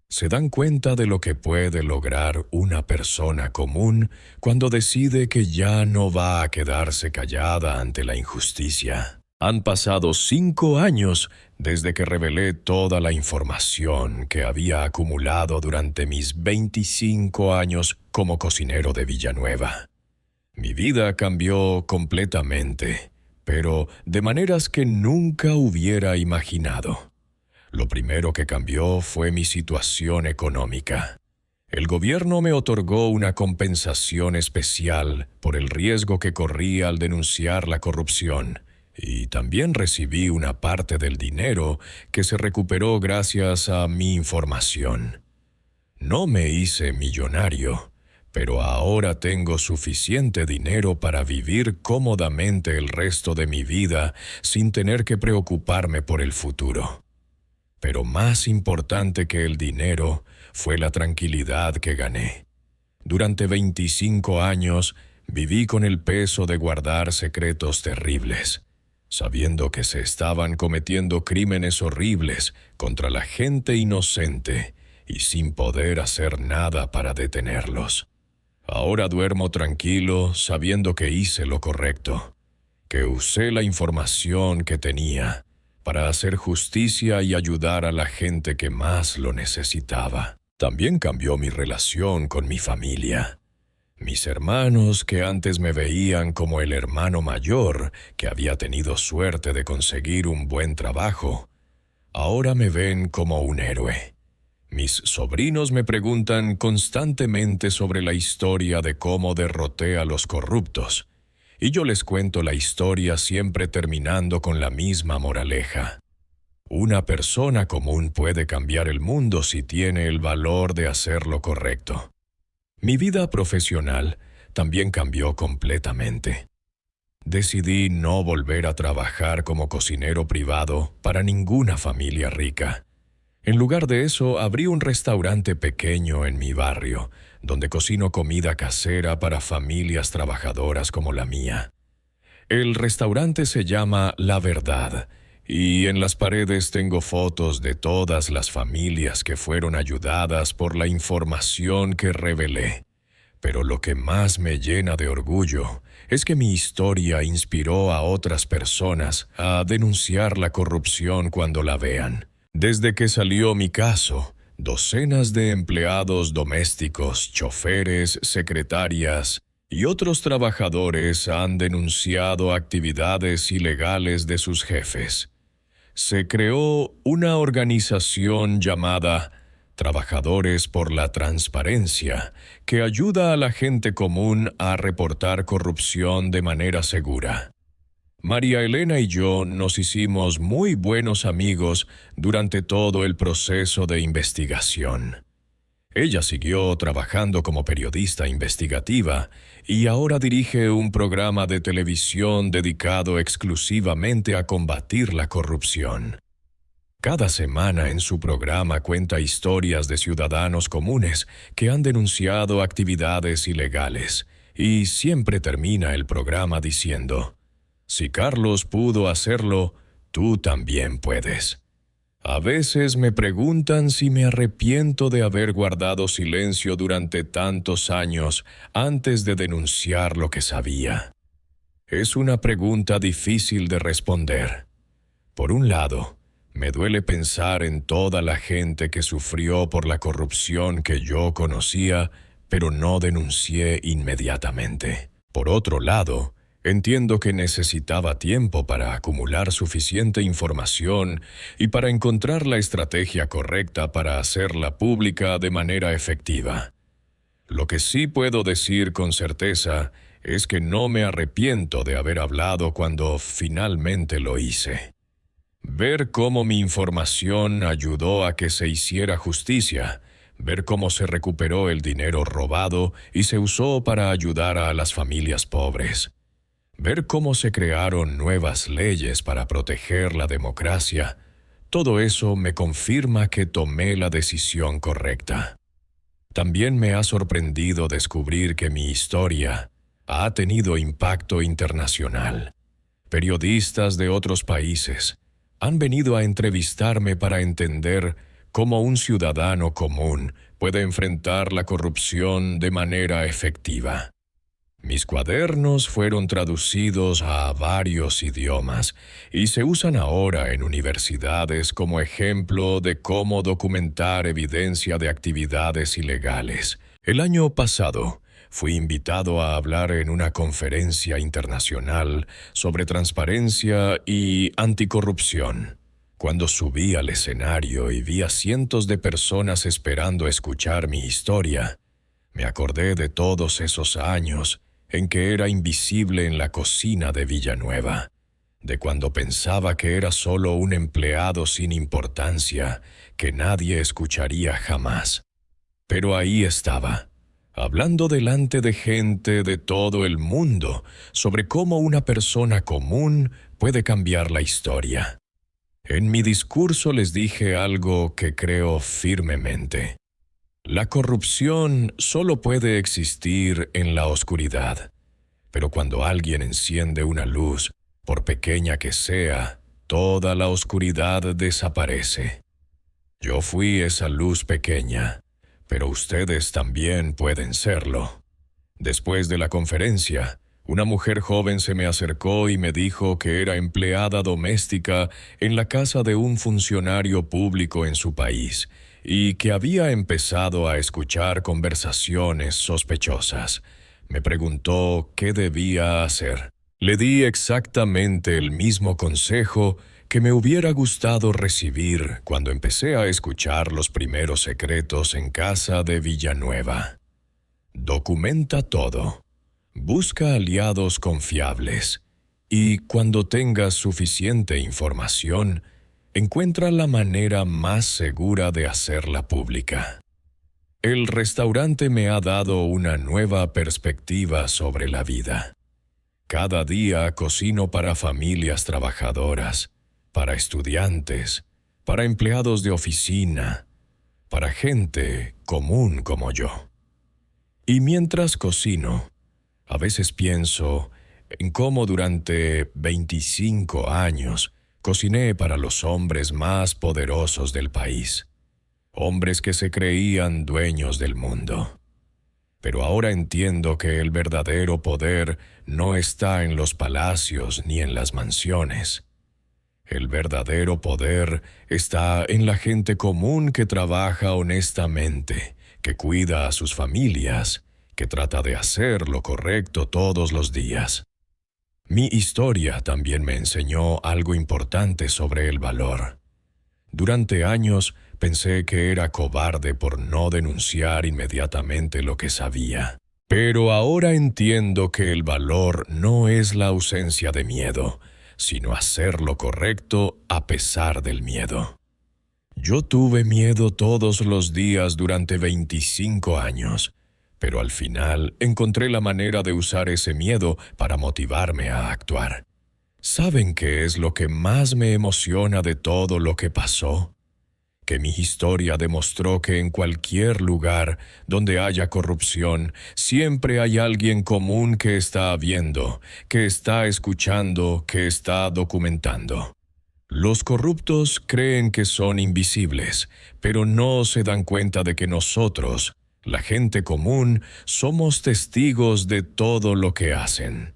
¿Se dan cuenta de lo que puede lograr una persona común cuando decide que ya no va a quedarse callada ante la injusticia? Han pasado 5 años desde que revelé toda la información que había acumulado durante mis 25 años como cocinero de Villanueva. Mi vida cambió completamente, pero de maneras que nunca hubiera imaginado. Lo primero que cambió fue mi situación económica. El gobierno me otorgó una compensación especial por el riesgo que corría al denunciar la corrupción, y también recibí una parte del dinero que se recuperó gracias a mi información. No me hice millonario, pero ahora tengo suficiente dinero para vivir cómodamente el resto de mi vida sin tener que preocuparme por el futuro. Pero más importante que el dinero fue la tranquilidad que gané. Durante 25 años viví con el peso de guardar secretos terribles, sabiendo que se estaban cometiendo crímenes horribles contra la gente inocente y sin poder hacer nada para detenerlos. Ahora duermo tranquilo sabiendo que hice lo correcto, que usé la información que tenía para hacer justicia y ayudar a la gente que más lo necesitaba. También cambió mi relación con mi familia. Mis hermanos, que antes me veían como el hermano mayor que había tenido suerte de conseguir un buen trabajo, ahora me ven como un héroe. Mis sobrinos me preguntan constantemente sobre la historia de cómo derroté a los corruptos, y yo les cuento la historia siempre terminando con la misma moraleja. Una persona común puede cambiar el mundo si tiene el valor de hacer lo correcto. Mi vida profesional también cambió completamente. Decidí no volver a trabajar como cocinero privado para ninguna familia rica. En lugar de eso, abrí un restaurante pequeño en mi barrio, donde cocino comida casera para familias trabajadoras como la mía. El restaurante se llama La Verdad, y en las paredes tengo fotos de todas las familias que fueron ayudadas por la información que revelé. Pero lo que más me llena de orgullo es que mi historia inspiró a otras personas a denunciar la corrupción cuando la vean. Desde que salió mi caso, docenas de empleados domésticos, choferes, secretarias y otros trabajadores han denunciado actividades ilegales de sus jefes. Se creó una organización llamada Trabajadores por la Transparencia, que ayuda a la gente común a reportar corrupción de manera segura. María Elena y yo nos hicimos muy buenos amigos durante todo el proceso de investigación. Ella siguió trabajando como periodista investigativa y ahora dirige un programa de televisión dedicado exclusivamente a combatir la corrupción. Cada semana en su programa cuenta historias de ciudadanos comunes que han denunciado actividades ilegales y siempre termina el programa diciendo: «Si Carlos pudo hacerlo, tú también puedes». A veces me preguntan si me arrepiento de haber guardado silencio durante tantos años antes de denunciar lo que sabía. Es una pregunta difícil de responder. Por un lado, me duele pensar en toda la gente que sufrió por la corrupción que yo conocía, pero no denuncié inmediatamente. Por otro lado, entiendo que necesitaba tiempo para acumular suficiente información y para encontrar la estrategia correcta para hacerla pública de manera efectiva. Lo que sí puedo decir con certeza es que no me arrepiento de haber hablado cuando finalmente lo hice. Ver cómo mi información ayudó a que se hiciera justicia, ver cómo se recuperó el dinero robado y se usó para ayudar a las familias pobres. Ver cómo se crearon nuevas leyes para proteger la democracia, todo eso me confirma que tomé la decisión correcta. También me ha sorprendido descubrir que mi historia ha tenido impacto internacional. Periodistas de otros países han venido a entrevistarme para entender cómo un ciudadano común puede enfrentar la corrupción de manera efectiva. Mis cuadernos fueron traducidos a varios idiomas y se usan ahora en universidades como ejemplo de cómo documentar evidencia de actividades ilegales. El año pasado, fui invitado a hablar en una conferencia internacional sobre transparencia y anticorrupción. Cuando subí al escenario y vi a cientos de personas esperando escuchar mi historia, me acordé de todos esos años en que era invisible en la cocina de Villanueva, de cuando pensaba que era solo un empleado sin importancia que nadie escucharía jamás. Pero ahí estaba, hablando delante de gente de todo el mundo sobre cómo una persona común puede cambiar la historia. En mi discurso les dije algo que creo firmemente. La corrupción solo puede existir en la oscuridad, pero cuando alguien enciende una luz, por pequeña que sea, toda la oscuridad desaparece. Yo fui esa luz pequeña, pero ustedes también pueden serlo. Después de la conferencia, una mujer joven se me acercó y me dijo que era empleada doméstica en la casa de un funcionario público en su país y que había empezado a escuchar conversaciones sospechosas. Me preguntó qué debía hacer. Le di exactamente el mismo consejo que me hubiera gustado recibir cuando empecé a escuchar los primeros secretos en casa de Villanueva. Documenta todo. Busca aliados confiables. Y cuando tengas suficiente información, encuentra la manera más segura de hacerla pública. El restaurante me ha dado una nueva perspectiva sobre la vida. Cada día cocino para familias trabajadoras, para estudiantes, para empleados de oficina, para gente común como yo. Y mientras cocino, a veces pienso en cómo durante 25 años cociné para los hombres más poderosos del país, hombres que se creían dueños del mundo. Pero ahora entiendo que el verdadero poder no está en los palacios ni en las mansiones. El verdadero poder está en la gente común que trabaja honestamente, que cuida a sus familias, que trata de hacer lo correcto todos los días. Mi historia también me enseñó algo importante sobre el valor. Durante años pensé que era cobarde por no denunciar inmediatamente lo que sabía. Pero ahora entiendo que el valor no es la ausencia de miedo, sino hacer lo correcto a pesar del miedo. Yo tuve miedo todos los días durante 25 años, pero al final encontré la manera de usar ese miedo para motivarme a actuar. ¿Saben qué es lo que más me emociona de todo lo que pasó? Que mi historia demostró que en cualquier lugar donde haya corrupción, siempre hay alguien común que está viendo, que está escuchando, que está documentando. Los corruptos creen que son invisibles, pero no se dan cuenta de que nosotros, la gente común, somos testigos de todo lo que hacen.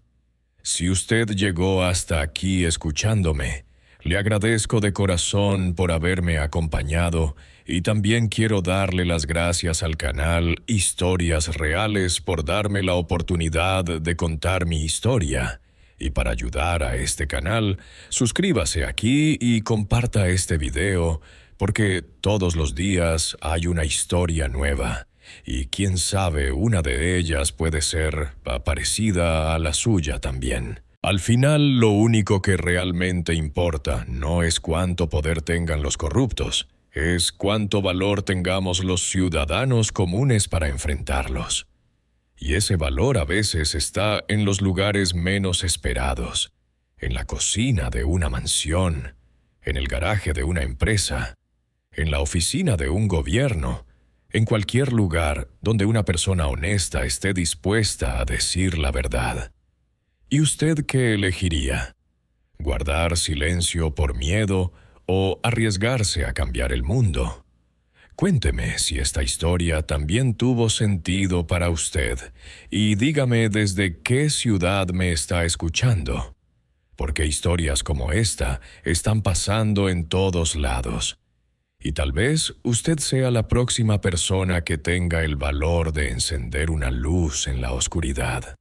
Si usted llegó hasta aquí escuchándome, le agradezco de corazón por haberme acompañado y también quiero darle las gracias al canal Historias Reales por darme la oportunidad de contar mi historia. Y para ayudar a este canal, suscríbase aquí y comparta este video, porque todos los días hay una historia nueva. Y quién sabe, una de ellas puede ser parecida a la suya también. Al final, lo único que realmente importa no es cuánto poder tengan los corruptos, es cuánto valor tengamos los ciudadanos comunes para enfrentarlos. Y ese valor a veces está en los lugares menos esperados, en la cocina de una mansión, en el garaje de una empresa, en la oficina de un gobierno, en cualquier lugar donde una persona honesta esté dispuesta a decir la verdad. ¿Y usted qué elegiría? ¿Guardar silencio por miedo o arriesgarse a cambiar el mundo? Cuénteme si esta historia también tuvo sentido para usted y dígame desde qué ciudad me está escuchando. Porque historias como esta están pasando en todos lados. Y tal vez usted sea la próxima persona que tenga el valor de encender una luz en la oscuridad.